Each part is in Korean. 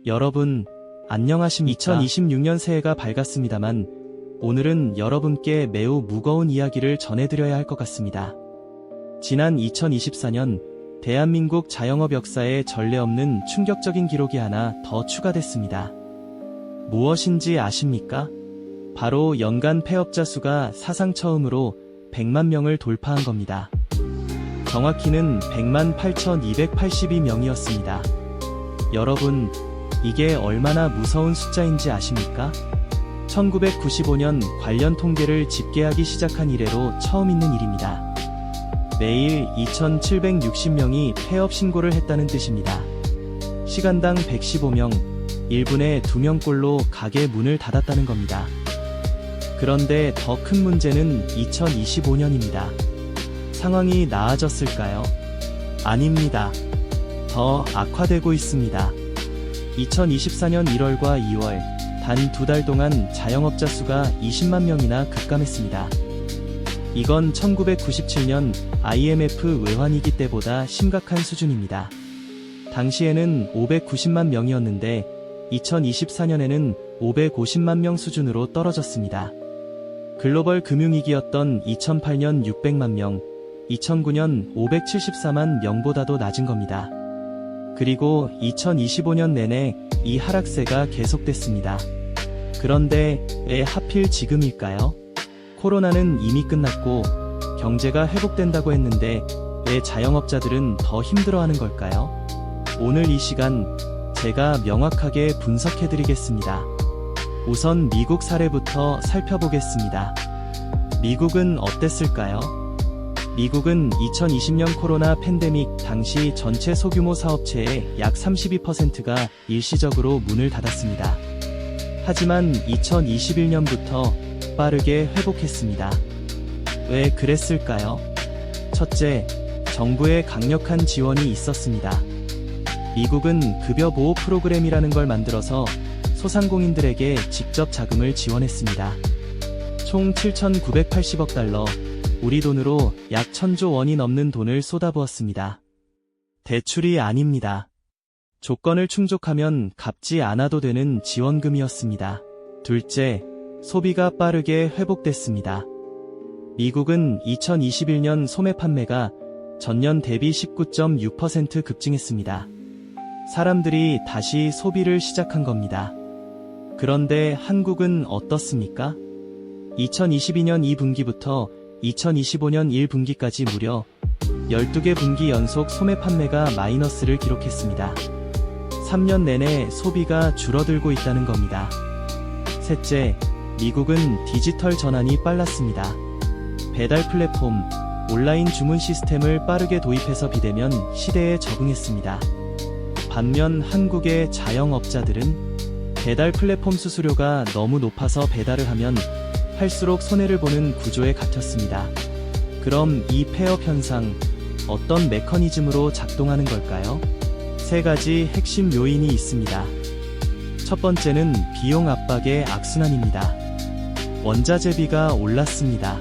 여러분, 안녕하십니까? 2026년 새해가 밝았습니다만, 오늘은 여러분께 매우 무거운 이야기를 전해드려야 할 것 같습니다. 지난 2024년, 대한민국 자영업 역사에 전례 없는 충격적인 기록이 하나 더 추가됐습니다. 무엇인지 아십니까? 바로 연간 폐업자 수가 사상 처음으로 100만 명을 돌파한 겁니다. 정확히는 100만 8,282명이었습니다. 여러분, 이게 얼마나 무서운 숫자인지 아십니까? 1995년 관련 통계를 집계하기 시작한 이래로 처음 있는 일입니다. 매일 2,760명이 폐업 신고를 했다는 뜻입니다. 시간당 115명, 1분에 2명꼴로 가게 문을 닫았다는 겁니다. 그런데 더 큰 문제는 2025년입니다. 상황이 나아졌을까요? 아닙니다. 더 악화되고 있습니다. 2024년 1월과 2월, 단 2달 동안 자영업자 수가 20만 명이나 급감했습니다. 이건 1997년 IMF 외환위기 때보다 심각한 수준입니다. 당시에는 590만 명이었는데 2024년에는 550만 명 수준으로 떨어졌습니다. 글로벌 금융위기였던 2008년 600만 명, 2009년 574만 명보다도 낮은 겁니다. 그리고 2025년 내내 이 하락세가 계속됐습니다. 그런데 왜 하필 지금일까요? 코로나는 이미 끝났고 경제가 회복된다고 했는데 왜 자영업자들은 더 힘들어하는 걸까요? 오늘 이 시간 제가 명확하게 분석해드리겠습니다. 우선 미국 사례부터 살펴보겠습니다. 미국은 어땠을까요? 미국은 2020년 코로나 팬데믹 당시 전체 소규모 사업체의 약 32%가 일시적으로 문을 닫았습니다. 하지만 2021년부터 빠르게 회복했습니다. 왜 그랬을까요? 첫째, 정부의 강력한 지원이 있었습니다. 미국은 급여 보호 프로그램이라는 걸 만들어서 소상공인들에게 직접 자금을 지원했습니다. 총 7,980억 달러, 우리 돈으로 약 1,000조 원이 넘는 돈을 쏟아부었습니다. 대출이 아닙니다. 조건을 충족하면 갚지 않아도 되는 지원금이었습니다. 둘째, 소비가 빠르게 회복됐습니다. 미국은 2021년 소매 판매가 전년 대비 19.6% 급증했습니다. 사람들이 다시 소비를 시작한 겁니다. 그런데 한국은 어떻습니까? 2022년 2분기부터 2025년 1분기까지 무려 12개 분기 연속 소매 판매가 마이너스를 기록했습니다. 3년 내내 소비가 줄어들고 있다는 겁니다. 셋째, 미국은 디지털 전환이 빨랐습니다. 배달 플랫폼, 온라인 주문 시스템을 빠르게 도입해서 비대면 시대에 적응했습니다. 반면 한국의 자영업자들은 배달 플랫폼 수수료가 너무 높아서 배달을 하면 할수록 손해를 보는 구조에 갇혔습니다. 그럼 이 폐업 현상, 어떤 메커니즘으로 작동하는 걸까요? 세 가지 핵심 요인이 있습니다. 첫 번째는 비용 압박의 악순환입니다. 원자재비가 올랐습니다.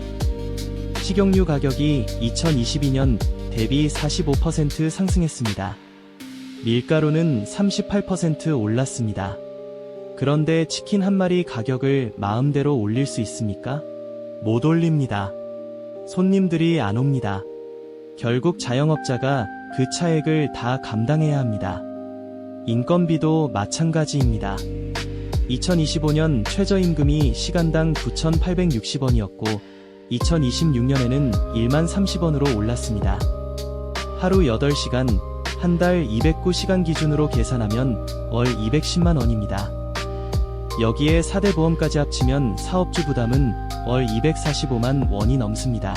식용유 가격이 2022년 대비 45% 상승했습니다. 밀가루는 38% 올랐습니다. 그런데 치킨 한 마리 가격을 마음대로 올릴 수 있습니까? 못 올립니다. 손님들이 안 옵니다. 결국 자영업자가 그 차액을 다 감당해야 합니다. 인건비도 마찬가지입니다. 2025년 최저임금이 시간당 9,860원이었고 2026년에는 1만 30원으로 올랐습니다. 하루 8시간, 한 달 209시간 기준으로 계산하면 월 210만 원입니다. 여기에 4대 보험까지 합치면 사업주 부담은 월 245만 원이 넘습니다.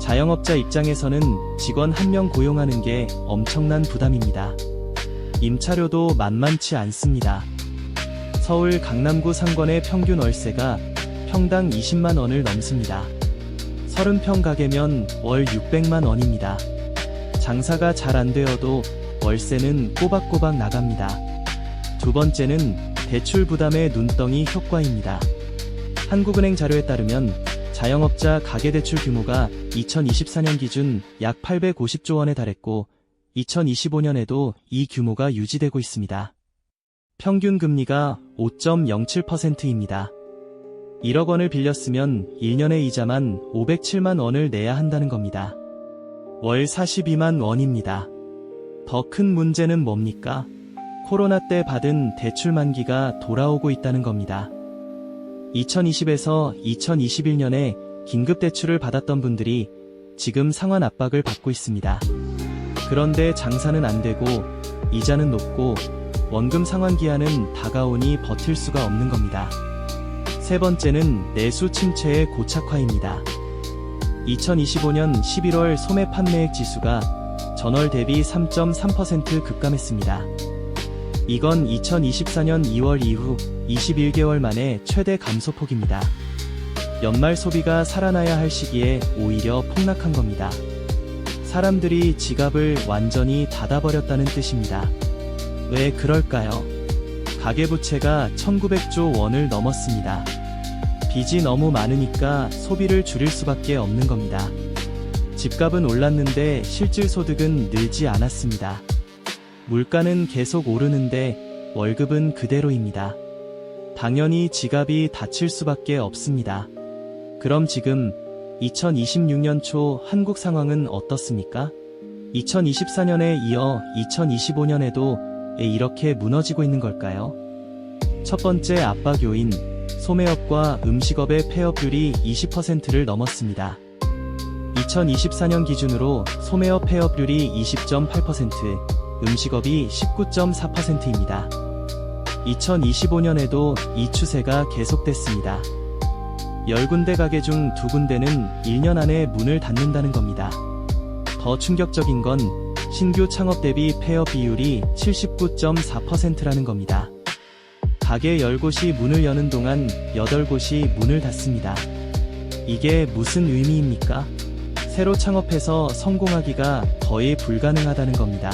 자영업자 입장에서는 직원 1명 고용하는 게 엄청난 부담입니다. 임차료도 만만치 않습니다. 서울 강남구 상권의 평균 월세가 평당 20만 원을 넘습니다. 30평 가게면 월 600만 원입니다. 장사가 잘 안 되어도 월세는 꼬박꼬박 나갑니다. 두 번째는 대출 부담의 눈덩이 효과입니다. 한국은행 자료에 따르면 자영업자 가계대출 규모가 2024년 기준 약 850조 원에 달했고 2025년에도 이 규모가 유지되고 있습니다. 평균 금리가 5.07%입니다. 1억 원을 빌렸으면 1년의 이자만 507만 원을 내야 한다는 겁니다. 월 42만 원입니다. 더 큰 문제는 뭡니까? 코로나 때 받은 대출 만기가 돌아오고 있다는 겁니다. 2020에서 2021년에 긴급대출을 받았던 분들이 지금 상환 압박을 받고 있습니다. 그런데 장사는 안 되고 이자는 높고 원금 상환 기한은 다가오니 버틸 수가 없는 겁니다. 세 번째는 내수 침체의 고착화입니다. 2025년 11월 소매 판매액 지수가 전월 대비 3.3% 급감했습니다. 이건 2024년 2월 이후 21개월 만에 최대 감소폭입니다. 연말 소비가 살아나야 할 시기에 오히려 폭락한 겁니다. 사람들이 지갑을 완전히 닫아버렸다는 뜻입니다. 왜 그럴까요? 가계부채가 1900조 원을 넘었습니다. 빚이 너무 많으니까 소비를 줄일 수밖에 없는 겁니다. 집값은 올랐는데 실질소득은 늘지 않았습니다. 물가는 계속 오르는데 월급은 그대로입니다. 당연히 지갑이 닫힐 수밖에 없습니다. 그럼 지금 2026년 초 한국 상황은 어떻습니까? 2024년에 이어 2025년에도 이렇게 무너지고 있는 걸까요? 첫 번째 압박 요인, 소매업과 음식업의 폐업률이 20%를 넘었습니다. 2024년 기준으로 소매업 폐업률이 20.8%, 음식업이 19.4%입니다. 2025년에도 이 추세가 계속됐습니다. 10군데 가게 중 2군데는 1년 안에 문을 닫는다는 겁니다. 더 충격적인 건 신규 창업 대비 폐업 비율이 79.4%라는 겁니다. 가게 10곳이 문을 여는 동안 8곳이 문을 닫습니다. 이게 무슨 의미입니까? 새로 창업해서 성공하기가 거의 불가능하다는 겁니다.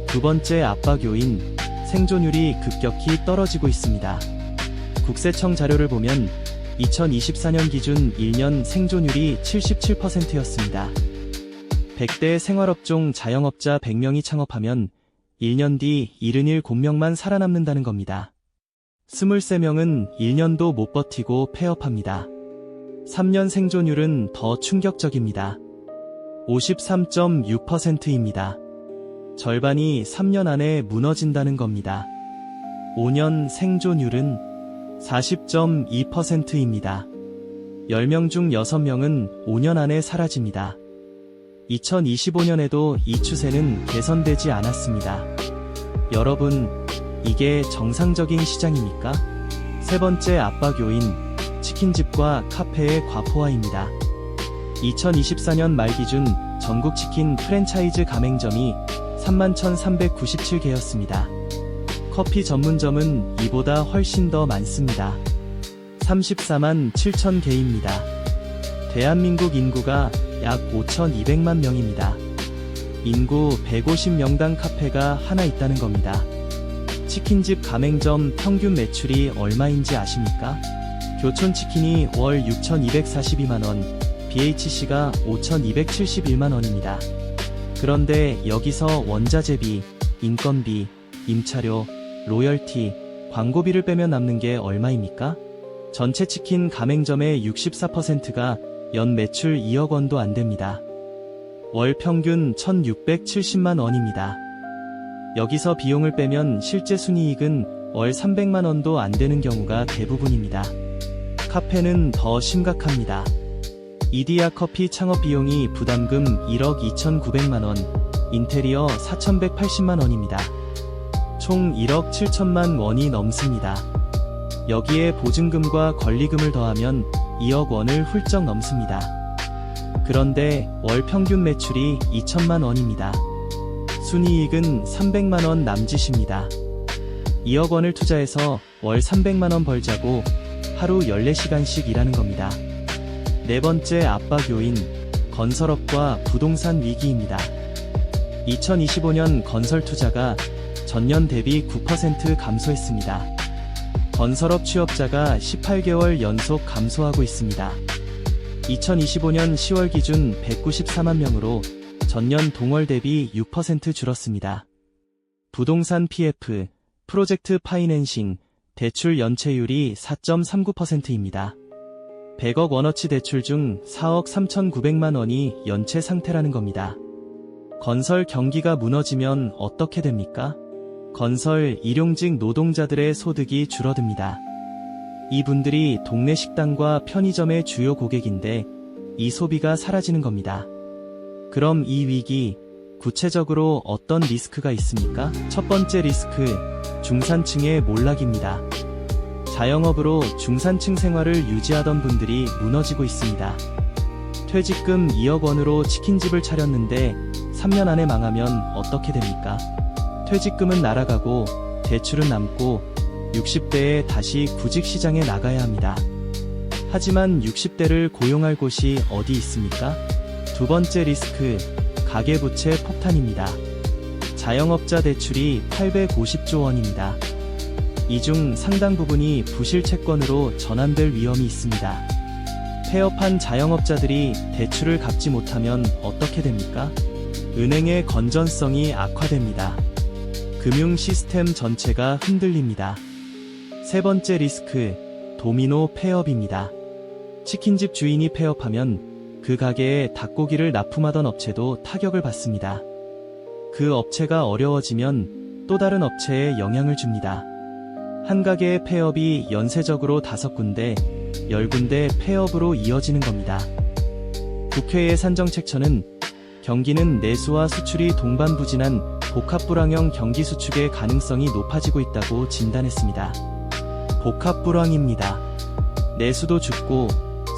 두 번째 압박 요인, 생존율이 급격히 떨어지고 있습니다. 국세청 자료를 보면 2024년 기준 1년 생존율이 77%였습니다. 100대 생활업종 자영업자 100명이 창업하면 1년 뒤 77명만 살아남는다는 겁니다. 23명은 1년도 못 버티고 폐업합니다. 3년 생존율은 더 충격적입니다. 53.6%입니다. 절반이 3년 안에 무너진다는 겁니다. 5년 생존율은 40.2%입니다. 10명 중 6명은 5년 안에 사라집니다. 2025년에도 이 추세는 개선되지 않았습니다. 여러분, 이게 정상적인 시장입니까? 세 번째 압박 요인, 치킨집과 카페의 과포화입니다. 2024년 말 기준 전국 치킨 프랜차이즈 가맹점이 31,397개였습니다. 커피 전문점은 이보다 훨씬 더 많습니다. 34만 7천 개입니다. 대한민국 인구가 약 5,200만 명입니다. 인구 150명당 카페가 하나 있다는 겁니다. 치킨집 가맹점 평균 매출이 얼마인지 아십니까? 교촌치킨이 월 6,242만원, BHC가 5,271만원입니다. 그런데 여기서 원자재비, 인건비, 임차료, 로열티, 광고비를 빼면 남는 게 얼마입니까? 전체 치킨 가맹점의 64%가 연 매출 2억 원도 안 됩니다. 월 평균 1,670만 원입니다. 여기서 비용을 빼면 실제 순이익은 월 300만 원도 안 되는 경우가 대부분입니다. 카페는 더 심각합니다. 이디야 커피 창업 비용이 부담금 1억 2,900만 원, 인테리어 4,180만 원입니다. 총 1억 7천만 원이 넘습니다. 여기에 보증금과 권리금을 더하면 2억 원을 훌쩍 넘습니다. 그런데 월 평균 매출이 2천만 원입니다. 순이익은 300만 원 남짓입니다. 2억 원을 투자해서 월 300만 원 벌자고 하루 14시간씩 일하는 겁니다. 네 번째 압박 요인, 건설업과 부동산 위기입니다. 2025년 건설 투자가 전년 대비 9% 감소했습니다. 건설업 취업자가 18개월 연속 감소하고 있습니다. 2025년 10월 기준 194만 명으로 전년 동월 대비 6% 줄었습니다. 부동산 PF, 프로젝트 파이낸싱, 대출 연체율이 4.39%입니다. 100억 원어치 대출 중 4억 3,900만 원이 연체 상태라는 겁니다. 건설 경기가 무너지면 어떻게 됩니까? 건설, 일용직 노동자들의 소득이 줄어듭니다. 이분들이 동네 식당과 편의점의 주요 고객인데 이 소비가 사라지는 겁니다. 그럼 이 위기, 구체적으로 어떤 리스크가 있습니까? 첫 번째 리스크, 중산층의 몰락입니다. 자영업으로 중산층 생활을 유지하던 분들이 무너지고 있습니다. 퇴직금 2억 원으로 치킨집을 차렸는데 3년 안에 망하면 어떻게 됩니까? 퇴직금은 날아가고 대출은 남고 60대에 다시 구직시장에 나가야 합니다. 하지만 60대를 고용할 곳이 어디 있습니까? 두 번째 리스크, 가계부채 폭탄입니다. 자영업자 대출이 850조 원입니다. 이 중 상당 부분이 부실 채권으로 전환될 위험이 있습니다. 폐업한 자영업자들이 대출을 갚지 못하면 어떻게 됩니까? 은행의 건전성이 악화됩니다. 금융 시스템 전체가 흔들립니다. 세 번째 리스크, 도미노 폐업입니다. 치킨집 주인이 폐업하면 그 가게에 닭고기를 납품하던 업체도 타격을 받습니다. 그 업체가 어려워지면 또 다른 업체에 영향을 줍니다. 한 가게의 폐업이 연쇄적으로 5군데, 10군데 폐업으로 이어지는 겁니다. 국회 예산정책처는 경기는 내수와 수출이 동반부진한 복합불황형 경기 수축의 가능성이 높아지고 있다고 진단했습니다. 복합불황입니다. 내수도 죽고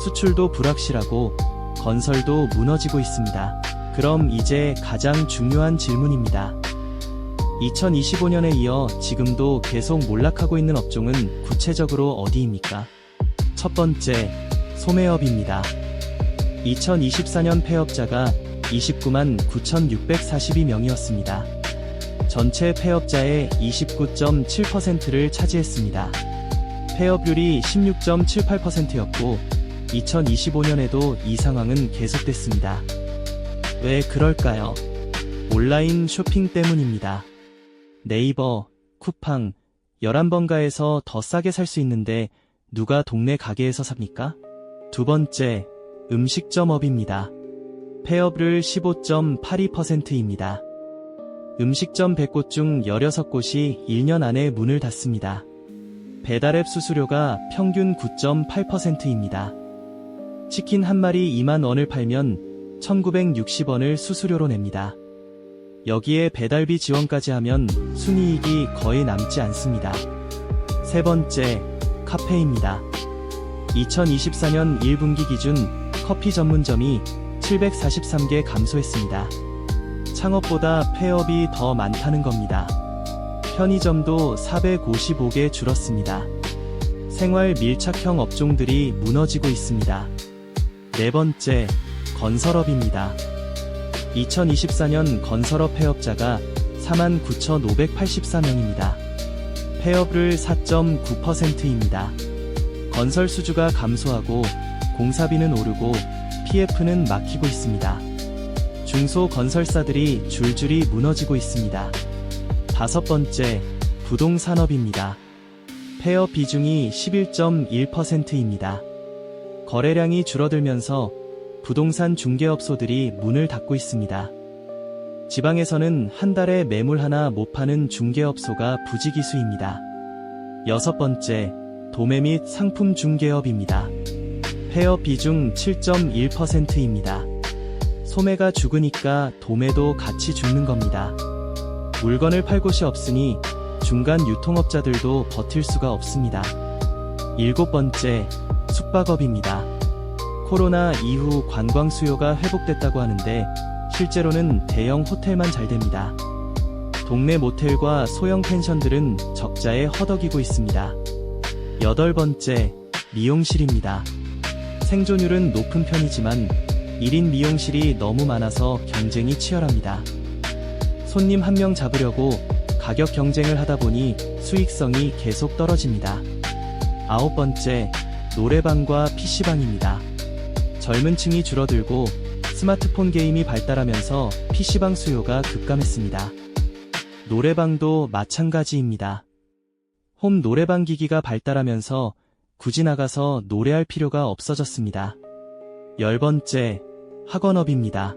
수출도 불확실하고 건설도 무너지고 있습니다. 그럼 이제 가장 중요한 질문입니다. 2025년에 이어 지금도 계속 몰락하고 있는 업종은 구체적으로 어디입니까? 첫 번째, 소매업입니다. 2024년 폐업자가 29만 9,642명이었습니다. 전체 폐업자의 29.7%를 차지했습니다. 폐업률이 16.78%였고 2025년에도 이 상황은 계속됐습니다. 왜 그럴까요? 온라인 쇼핑 때문입니다. 네이버, 쿠팡, 11번가에서 더 싸게 살 수 있는데 누가 동네 가게에서 삽니까? 두 번째, 음식점업입니다. 폐업률 15.82%입니다. 음식점 100곳 중 16곳이 1년 안에 문을 닫습니다. 배달앱 수수료가 평균 9.8%입니다. 치킨 한 마리 2만 원을 팔면 1,960원을 수수료로 냅니다. 여기에 배달비 지원까지 하면 순이익이 거의 남지 않습니다. 세 번째, 카페입니다. 2024년 1분기 기준 커피 전문점이 743개 감소했습니다. 창업보다 폐업이 더 많다는 겁니다. 편의점도 455개 줄었습니다. 생활 밀착형 업종들이 무너지고 있습니다. 네 번째, 건설업입니다. 2024년 건설업 폐업자가 49,584명입니다. 폐업률 4.9%입니다. 건설 수주가 감소하고 공사비는 오르고 PF는 막히고 있습니다. 중소건설사들이 줄줄이 무너지고 있습니다. 다섯 번째, 부동산업입니다. 폐업 비중이 11.1%입니다. 거래량이 줄어들면서 부동산 중개업소들이 문을 닫고 있습니다. 지방에서는 한 달에 매물 하나 못 파는 중개업소가 부지기수입니다. 여섯 번째, 도매 및 상품 중개업입니다. 폐업 비중 7.1%입니다. 소매가 죽으니까 도매도 같이 죽는 겁니다. 물건을 팔 곳이 없으니 중간 유통업자들도 버틸 수가 없습니다. 일곱 번째, 숙박업입니다. 코로나 이후 관광 수요가 회복됐다고 하는데 실제로는 대형 호텔만 잘 됩니다. 동네 모텔과 소형 펜션들은 적자에 허덕이고 있습니다. 여덟 번째, 미용실입니다. 생존율은 높은 편이지만 1인 미용실이 너무 많아서 경쟁이 치열합니다. 손님 한 명 잡으려고 가격 경쟁을 하다 보니 수익성이 계속 떨어집니다. 아홉 번째, 노래방과 PC방입니다. 젊은 층이 줄어들고 스마트폰 게임이 발달하면서 PC방 수요가 급감했습니다. 노래방도 마찬가지입니다. 홈 노래방 기기가 발달하면서 굳이 나가서 노래할 필요가 없어졌습니다. 10번째, 학원업입니다.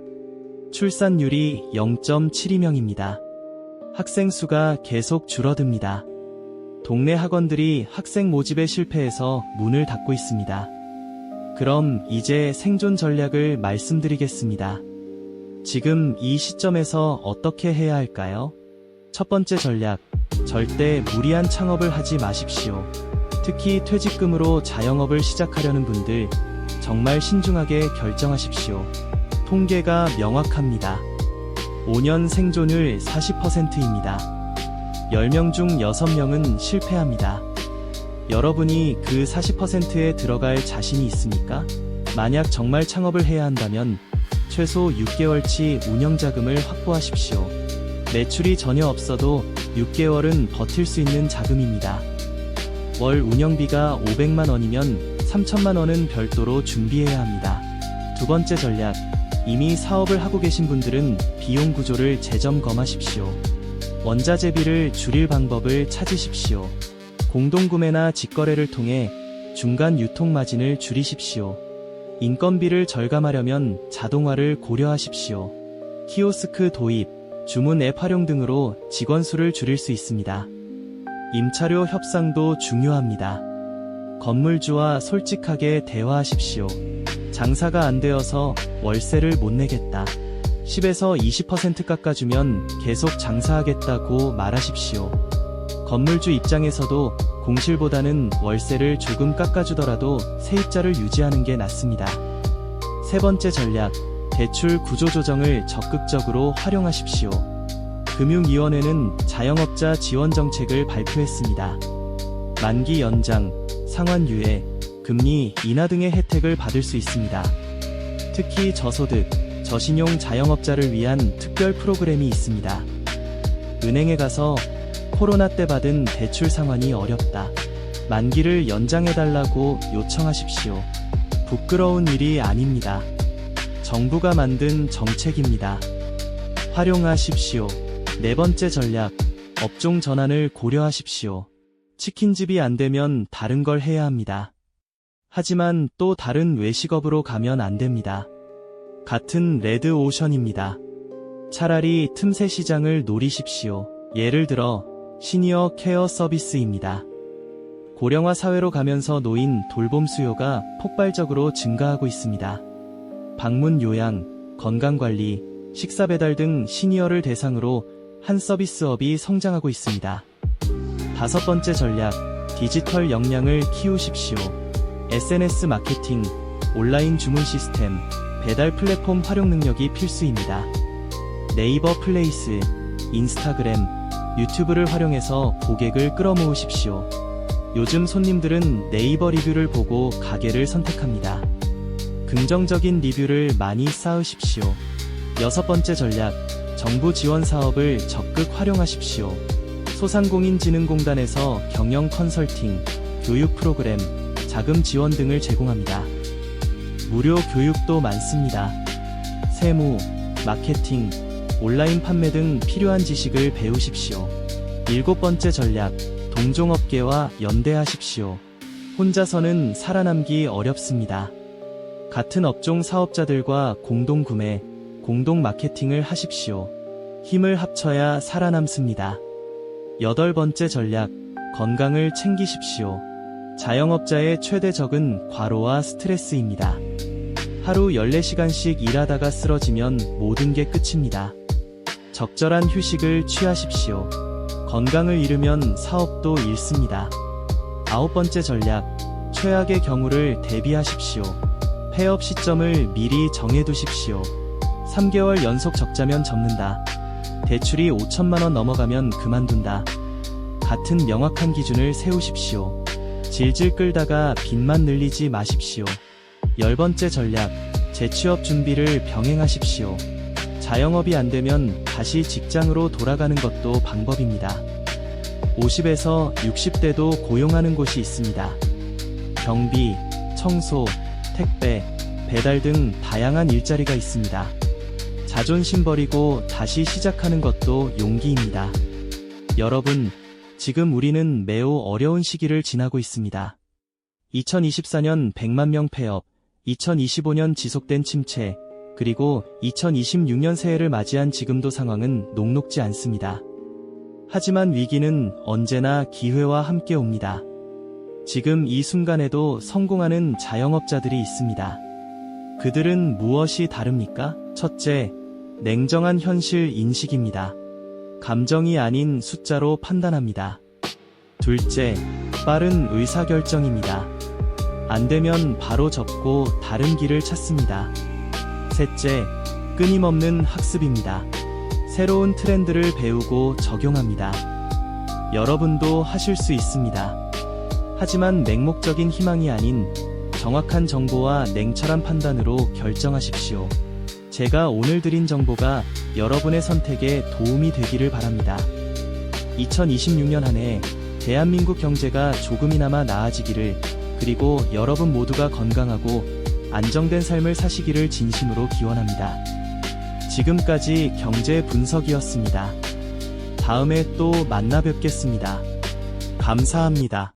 출산율이 0.72명입니다. 학생 수가 계속 줄어듭니다. 동네 학원들이 학생 모집에 실패해서 문을 닫고 있습니다. 그럼 이제 생존 전략을 말씀드리겠습니다. 지금 이 시점에서 어떻게 해야 할까요? 첫 번째 전략, 절대 무리한 창업을 하지 마십시오. 특히 퇴직금으로 자영업을 시작하려는 분들, 정말 신중하게 결정하십시오. 통계가 명확합니다. 5년 생존율 40%입니다. 10명 중 6명은 실패합니다. 여러분이 그 40%에 들어갈 자신이 있습니까? 만약 정말 창업을 해야 한다면 최소 6개월치 운영자금을 확보하십시오. 매출이 전혀 없어도 6개월은 버틸 수 있는 자금입니다. 월 운영비가 500만 원이면 3천만 원은 별도로 준비해야 합니다. 두 번째 전략, 이미 사업을 하고 계신 분들은 비용 구조를 재점검하십시오. 원자재비를 줄일 방법을 찾으십시오. 공동구매나 직거래를 통해 중간 유통 마진을 줄이십시오. 인건비를 절감하려면 자동화를 고려하십시오. 키오스크 도입, 주문 앱 활용 등으로 직원 수를 줄일 수 있습니다. 임차료 협상도 중요합니다. 건물주와 솔직하게 대화하십시오. 장사가 안 되어서 월세를 못 내겠다. 10에서 20% 깎아주면 계속 장사하겠다고 말하십시오. 건물주 입장에서도 공실보다는 월세를 조금 깎아주더라도 세입자를 유지하는 게 낫습니다. 세 번째 전략, 대출 구조 조정을 적극적으로 활용하십시오. 금융위원회는 자영업자 지원 정책을 발표했습니다. 만기 연장, 상환 유예, 금리 인하 등의 혜택을 받을 수 있습니다. 특히 저소득, 저신용 자영업자를 위한 특별 프로그램이 있습니다. 은행에 가서 코로나 때 받은 대출 상환이 어렵다. 만기를 연장해달라고 요청하십시오. 부끄러운 일이 아닙니다. 정부가 만든 정책입니다. 활용하십시오. 네 번째 전략, 업종 전환을 고려하십시오. 치킨집이 안 되면 다른 걸 해야 합니다. 하지만 또 다른 외식업으로 가면 안 됩니다. 같은 레드오션입니다. 차라리 틈새 시장을 노리십시오. 예를 들어 시니어 케어 서비스입니다. 고령화 사회로 가면서 노인 돌봄 수요가 폭발적으로 증가하고 있습니다. 방문 요양, 건강관리, 식사 배달 등 시니어를 대상으로 한 서비스업이 성장하고 있습니다. 다섯 번째 전략, 디지털 역량을 키우십시오. SNS 마케팅, 온라인 주문 시스템, 배달 플랫폼 활용 능력이 필수입니다. 네이버 플레이스, 인스타그램, 유튜브를 활용해서 고객을 끌어모으십시오. 요즘 손님들은 네이버 리뷰를 보고 가게를 선택합니다. 긍정적인 리뷰를 많이 쌓으십시오. 여섯 번째 전략, 정부 지원 사업을 적극 활용하십시오. 소상공인진흥공단에서 경영 컨설팅, 교육 프로그램, 자금 지원 등을 제공합니다. 무료 교육도 많습니다. 세무, 마케팅, 온라인 판매 등 필요한 지식을 배우십시오. 일곱 번째 전략, 동종업계와 연대하십시오. 혼자서는 살아남기 어렵습니다. 같은 업종 사업자들과 공동구매, 공동 마케팅을 하십시오. 힘을 합쳐야 살아남습니다. 여덟 번째 전략, 건강을 챙기십시오. 자영업자의 최대 적은 과로와 스트레스입니다. 하루 14시간씩 일하다가 쓰러지면 모든 게 끝입니다. 적절한 휴식을 취하십시오. 건강을 잃으면 사업도 잃습니다. 아홉 번째 전략, 최악의 경우를 대비하십시오. 폐업 시점을 미리 정해두십시오. 3개월 연속 적자면 접는다. 대출이 5천만 원 넘어가면 그만둔다. 같은 명확한 기준을 세우십시오. 질질 끌다가 빚만 늘리지 마십시오. 10번째 전략, 재취업 준비를 병행하십시오. 자영업이 안 되면 다시 직장으로 돌아가는 것도 방법입니다. 50에서 60대도 고용하는 곳이 있습니다. 경비, 청소, 택배, 배달 등 다양한 일자리가 있습니다. 자존심 버리고 다시 시작하는 것도 용기입니다. 여러분, 지금 우리는 매우 어려운 시기를 지나고 있습니다. 2024년 100만 명 폐업, 2025년 지속된 침체, 그리고 2026년 새해를 맞이한 지금도 상황은 녹록지 않습니다. 하지만 위기는 언제나 기회와 함께 옵니다. 지금 이 순간에도 성공하는 자영업자들이 있습니다. 그들은 무엇이 다릅니까? 첫째, 냉정한 현실 인식입니다. 감정이 아닌 숫자로 판단합니다. 둘째, 빠른 의사결정입니다. 안 되면 바로 접고 다른 길을 찾습니다. 셋째, 끊임없는 학습입니다. 새로운 트렌드를 배우고 적용합니다. 여러분도 하실 수 있습니다. 하지만 맹목적인 희망이 아닌 정확한 정보와 냉철한 판단으로 결정하십시오. 제가 오늘 드린 정보가 여러분의 선택에 도움이 되기를 바랍니다. 2026년 한 해 대한민국 경제가 조금이나마 나아지기를, 그리고 여러분 모두가 건강하고 안정된 삶을 사시기를 진심으로 기원합니다. 지금까지 경제 분석이었습니다. 다음에 또 만나 뵙겠습니다. 감사합니다.